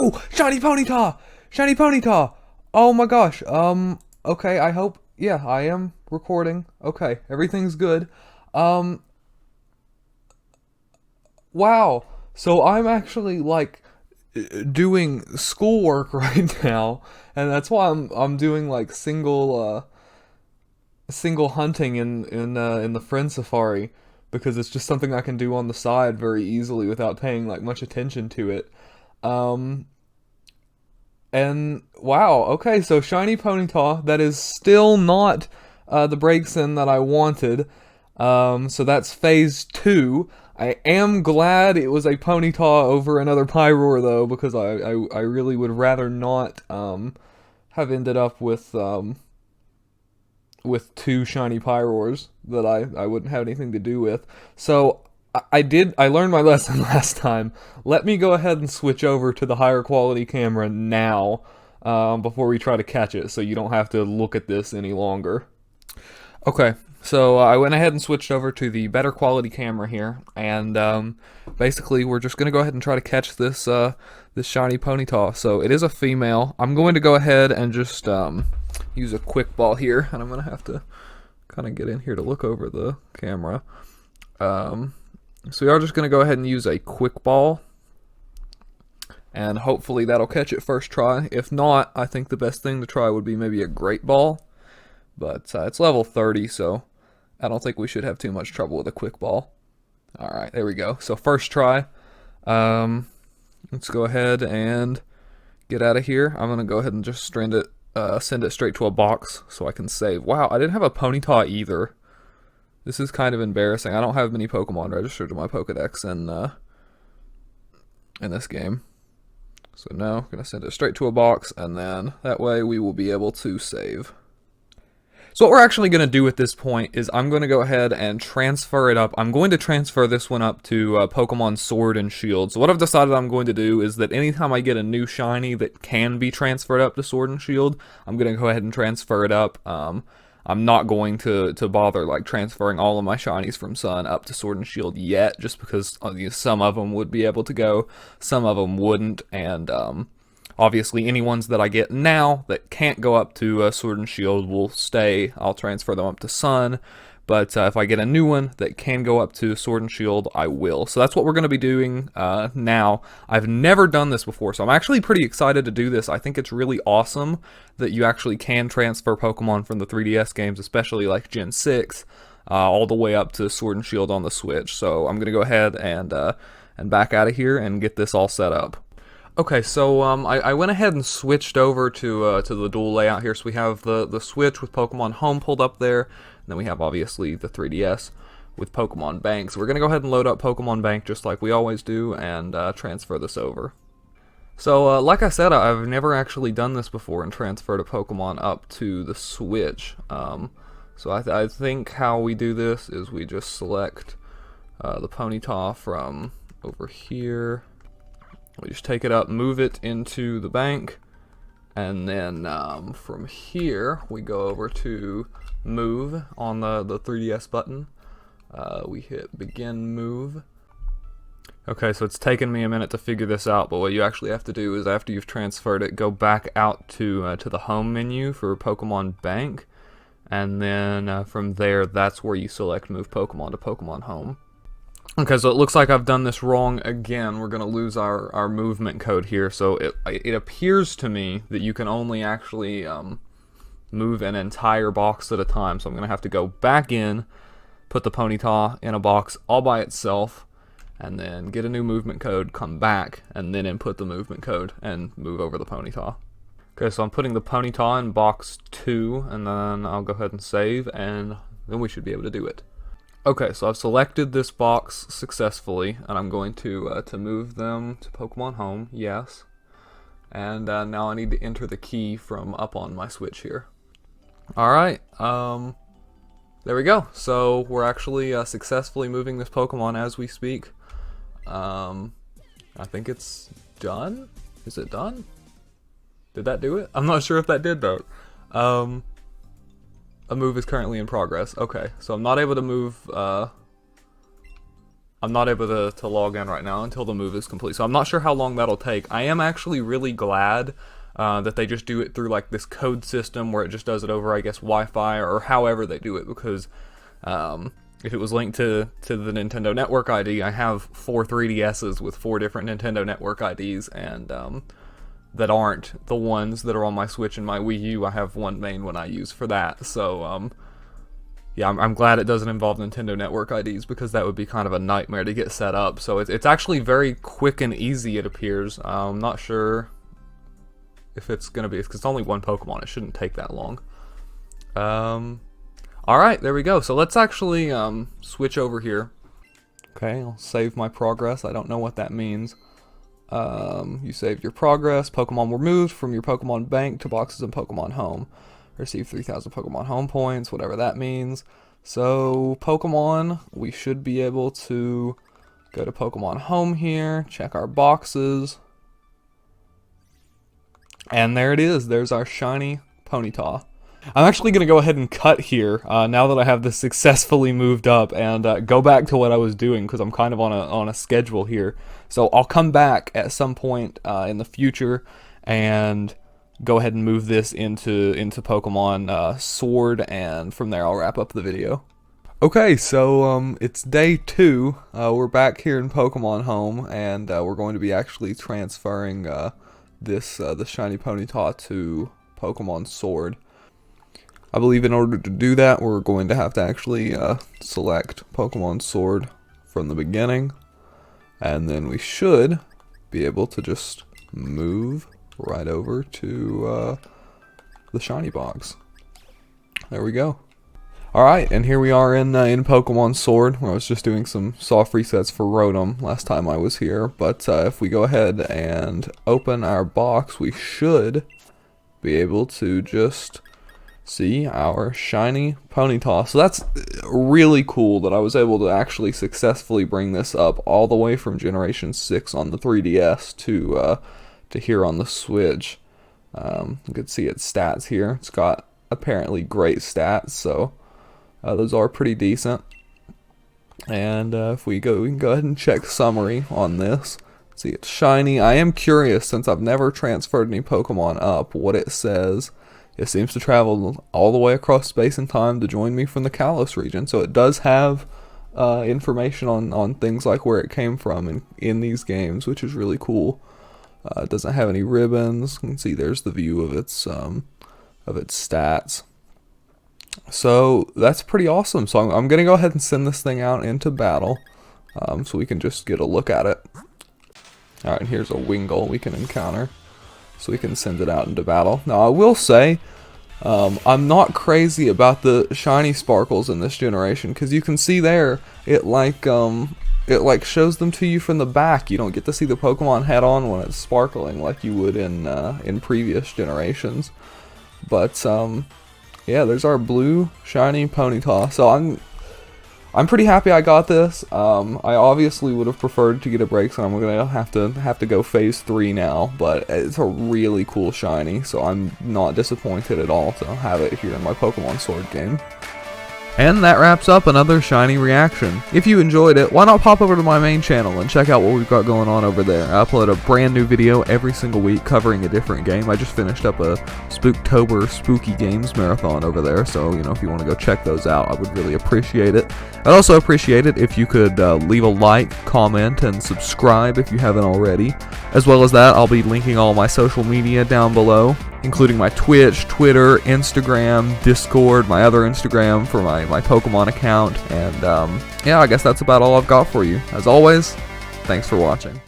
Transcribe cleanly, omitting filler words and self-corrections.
Oh, shiny Ponyta! Shiny Ponyta! Oh my gosh. Okay, I hope. Yeah, I am recording. Okay, everything's good. Um, wow. So I'm actually like doing schoolwork right now, and that's why I'm doing like single hunting in the friend safari because it's just something I can do on the side very easily without paying like much attention to it. Um, and wow, okay, so shiny Ponyta, that is still not the Braixen that I wanted. So that's phase two. I am glad it was a Ponyta over another Pyroar though, because I really would rather not have ended up with two shiny Pyroars that I wouldn't have anything to do with. So I learned my lesson last time. Let me go ahead and switch over to the higher quality camera now, before we try to catch it, so you don't have to look at this any longer. Okay, so I went ahead and switched over to the better quality camera here, and basically we're just gonna go ahead and try to catch this shiny Ponyta. So it is a female. I'm going to go ahead and just use a quick ball here, and I'm gonna have to kind of get in here to look over the camera. So we are just gonna go ahead and use a quick ball, and hopefully that'll catch it first try. If not, I think the best thing to try would be maybe a great ball, but it's level 30, so I don't think we should have too much trouble with a quick ball. Alright, there we go. So first try. Let's go ahead and get out of here. I'm gonna go ahead and just send it straight to a box so I can save. Wow, I didn't have a Ponyta either. This is kind of embarrassing. I don't have many Pokemon registered to my Pokedex in this game. So now I'm gonna send it straight to a box, and then that way we will be able to save. So what we're actually going to do at this point is I'm going to go ahead and transfer it up. I'm going to transfer this one up to Pokemon Sword and Shield. So what I've decided I'm going to do is that anytime I get a new shiny that can be transferred up to Sword and Shield, I'm going to go ahead and transfer it up. I'm not going to bother like transferring all of my shinies from Sun up to Sword and Shield yet, just because some of them would be able to go, some of them wouldn't, and obviously, any ones that I get now that can't go up to Sword and Shield will stay. I'll transfer them up to Sun. But if I get a new one that can go up to Sword and Shield, I will. So that's what we're going to be doing now. I've never done this before, so I'm actually pretty excited to do this. I think it's really awesome that you actually can transfer Pokemon from the 3DS games, especially like Gen 6, all the way up to Sword and Shield on the Switch. So I'm going to go ahead and back out of here and get this all set up. Okay, so I went ahead and switched over to the dual layout here. So we have the Switch with Pokemon Home pulled up there, and then we have obviously the 3DS with Pokemon Bank. So we're gonna go ahead and load up Pokemon Bank just like we always do, and transfer this over. So like I said, I've never actually done this before and transferred a Pokemon up to the Switch. So I think how we do this is we just select the Ponyta from over here. We just take it up, move it into the bank, and then from here we go over to move on the 3DS button. We hit begin move. Okay, so it's taken me a minute to figure this out, but what you actually have to do is after you've transferred it, go back out to the home menu for Pokemon Bank, and then from there, that's where you select move Pokemon to Pokemon Home. Okay, so it looks like I've done this wrong again. We're going to lose our movement code here. So it appears to me that you can only actually move an entire box at a time. So I'm going to have to go back in, put the Ponyta in a box all by itself, and then get a new movement code, come back, and then input the movement code and move over the Ponyta. Okay, so I'm putting the Ponyta in box 2, and then I'll go ahead and save, and then we should be able to do it. Okay, so I've selected this box successfully, and I'm going to move them to Pokemon Home, yes. And now I need to enter the key from up on my Switch here. Alright, there we go. So we're actually successfully moving this Pokemon as we speak. I think it's done? Is it done? Did that do it? I'm not sure if that did though. A move is currently in progress. Okay, so I'm not able to move I'm not able to log in right now until the move is complete. So I'm not sure how long that'll take. I am actually really glad that they just do it through like this code system where it just does it over, I guess, Wi-Fi or however they do it, because if it was linked to the Nintendo Network ID, I have 4 3DSs with 4 different Nintendo Network IDs, and that aren't the ones that are on my Switch and my Wii U. I have one main one I use for that. So yeah, I'm glad it doesn't involve Nintendo Network IDs, because that would be kind of a nightmare to get set up. So it's actually very quick and easy, it appears. I'm not sure if it's going to be, because it's only one Pokemon. It shouldn't take that long. Alright, there we go. So let's actually switch over here. Okay, I'll save my progress. I don't know what that means. You saved your progress. Pokemon were moved from your Pokemon bank to boxes in Pokemon Home. Receive 3,000 Pokemon Home points, whatever that means. So, Pokemon, we should be able to go to Pokemon Home here, check our boxes. And there it is. There's our shiny Ponyta. I'm actually going to go ahead and cut here now that I have this successfully moved up, and go back to what I was doing, because I'm kind of on a schedule here. So I'll come back at some point in the future and go ahead and move this into Pokemon Sword, and from there I'll wrap up the video. Okay, so it's day 2. We're back here in Pokemon Home, and we're going to be actually transferring the shiny Ponyta to Pokemon Sword. I believe in order to do that, we're going to have to actually select Pokemon Sword from the beginning, and then we should be able to just move right over to the shiny box. There we go. Alright, and here we are in Pokemon Sword, where I was just doing some soft resets for Rotom last time I was here. But if we go ahead and open our box, we should be able to just see our shiny Ponyta. So that's really cool that I was able to actually successfully bring this up all the way from Generation 6 on the 3DS to here on the Switch. You can see its stats here. It's got apparently great stats, so those are pretty decent. And if we can go ahead and check summary on this. See, it's shiny. I am curious, since I've never transferred any Pokemon up, what it says. It seems to travel all the way across space and time to join me from the Kalos region. So it does have information on things like where it came from in these games, which is really cool. It doesn't have any ribbons. You can see there's the view of its stats. So that's pretty awesome. So I'm going to go ahead and send this thing out into battle, so we can just get a look at it. Alright, here's a Wingull we can encounter, so we can send it out into battle. Now I will say, I'm not crazy about the shiny sparkles in this generation, because you can see there, it like shows them to you from the back. You don't get to see the Pokemon head on when it's sparkling like you would in previous generations. But yeah, there's our blue shiny Ponyta. So I'm pretty happy I got this. I obviously would have preferred to get a Braixen. I'm gonna have to go phase 3 now, but it's a really cool shiny, so I'm not disappointed at all to have it here in my Pokemon Sword game. And that wraps up another shiny reaction. If you enjoyed it, why not pop over to my main channel and check out what we've got going on over there. I upload a brand new video every single week covering a different game. I just finished up a Spooktober Spooky Games marathon over there, so if you want to go check those out, I would really appreciate it. I'd also appreciate it if you could leave a like, comment, and subscribe if you haven't already. As well as that, I'll be linking all my social media down below, including my Twitch, Twitter, Instagram, Discord, my other Instagram for my Pokemon account, and yeah, I guess that's about all I've got for you. As always, thanks for watching.